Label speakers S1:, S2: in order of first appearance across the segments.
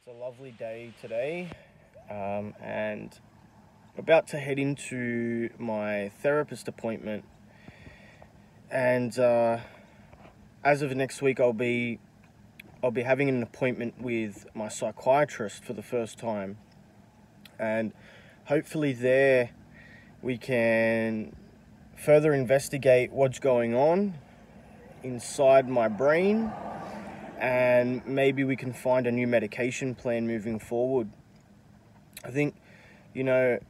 S1: a lovely day today, and about to head into my therapist appointment. And as of next week, I'll be having an appointment with my psychiatrist for the first time, and hopefully there we can further investigate what's going on inside my brain, and maybe we can find a new medication plan moving forward. I think, a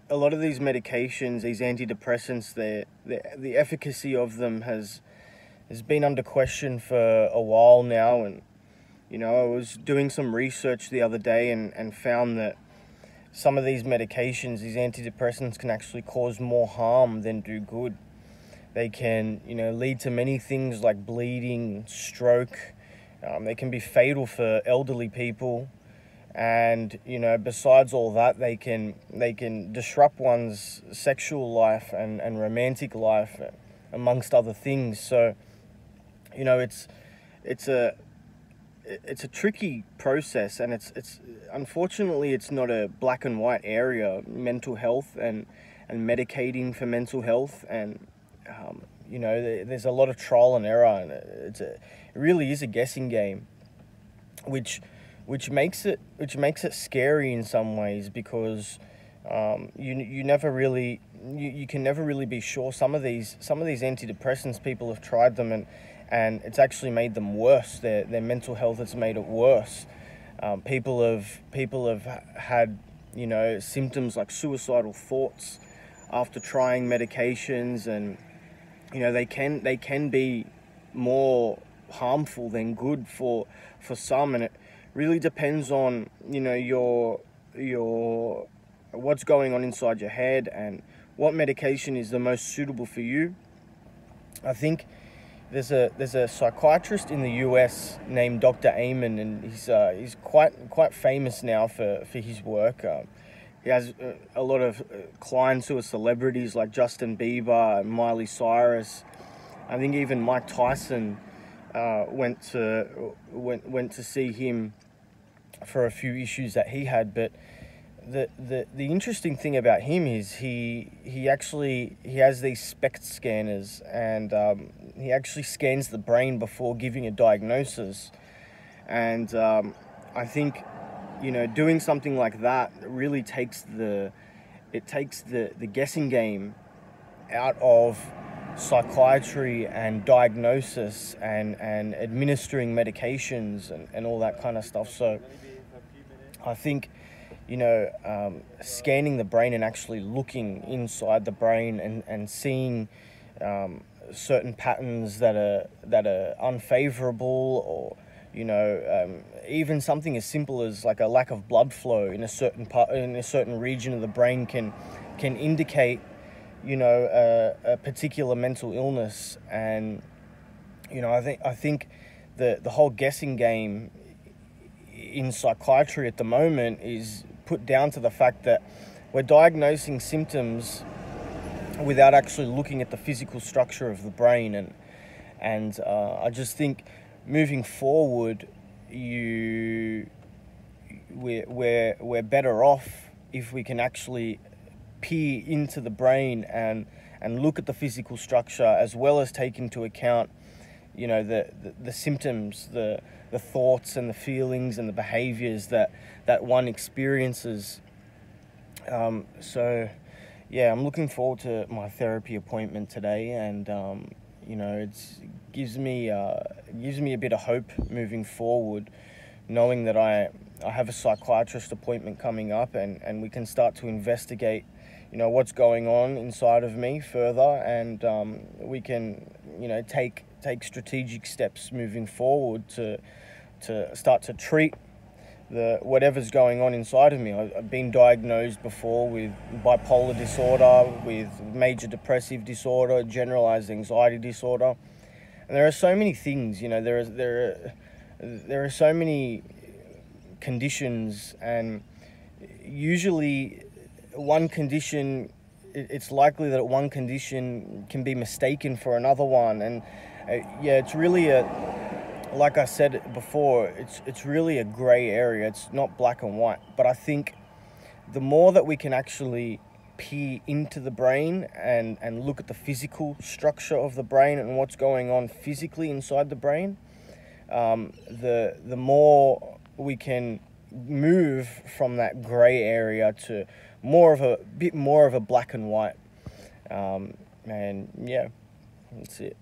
S1: lot of these medications, these antidepressants, the efficacy of them has been under question for a while now. And, I was doing some research the other day and found that some of these medications, these antidepressants, can actually cause more harm than do good. They can, lead to many things like bleeding, stroke. They can be fatal for elderly people. And, besides all that, they can disrupt one's sexual life and romantic life, amongst other things. So, it's a tricky process, and it's unfortunately it's not a black and white area, mental health and medicating for mental health. And there's a lot of trial and error, and it really is a guessing game, which makes it scary in some ways, because you never really you can never really be sure. Some of these antidepressants, people have tried them and it's actually made them worse. Their mental health has made it worse. People have had symptoms like suicidal thoughts after trying medications, and they can be more harmful than good for some. And it really depends on your what's going on inside your head and what medication is the most suitable for you. I think there's a psychiatrist in the US named Dr. Amen, and he's quite famous now for his work. He has a lot of clients who are celebrities like Justin Bieber and Miley Cyrus. I think even Mike Tyson went to see him for a few issues that he had. But the interesting thing about him is he has these SPECT scanners, and he actually scans the brain before giving a diagnosis. And I think doing something like that really takes the guessing game out of psychiatry and diagnosis and administering medications and all that kind of stuff. So I think scanning the brain and actually looking inside the brain and seeing certain patterns that are unfavorable, or even something as simple as like a lack of blood flow in a certain region of the brain can indicate a particular mental illness. And I think the whole guessing game in psychiatry at the moment is put down to the fact that we're diagnosing symptoms without actually looking at the physical structure of the brain. And I just think moving forward, we're better off if we can actually peer into the brain and look at the physical structure, as well as take into account the symptoms, the thoughts and the feelings and the behaviors that one experiences. So yeah, I'm looking forward to my therapy appointment today, and it gives me a bit of hope moving forward, knowing that I have a psychiatrist appointment coming up, and we can start to investigate what's going on inside of me further, and we can take strategic steps moving forward to start to treat whatever's going on inside of me. I've been diagnosed before with bipolar disorder, with major depressive disorder, generalized anxiety disorder, and there are so many things. There are so many conditions, and usually it's likely that one condition can be mistaken for another one. And it's really like I said before, it's really a gray area. It's not black and white. But I think the more that we can actually peer into the brain and look at the physical structure of the brain and what's going on physically inside the brain, the more we can move from that gray area to a bit more of a black and white. And yeah, that's it.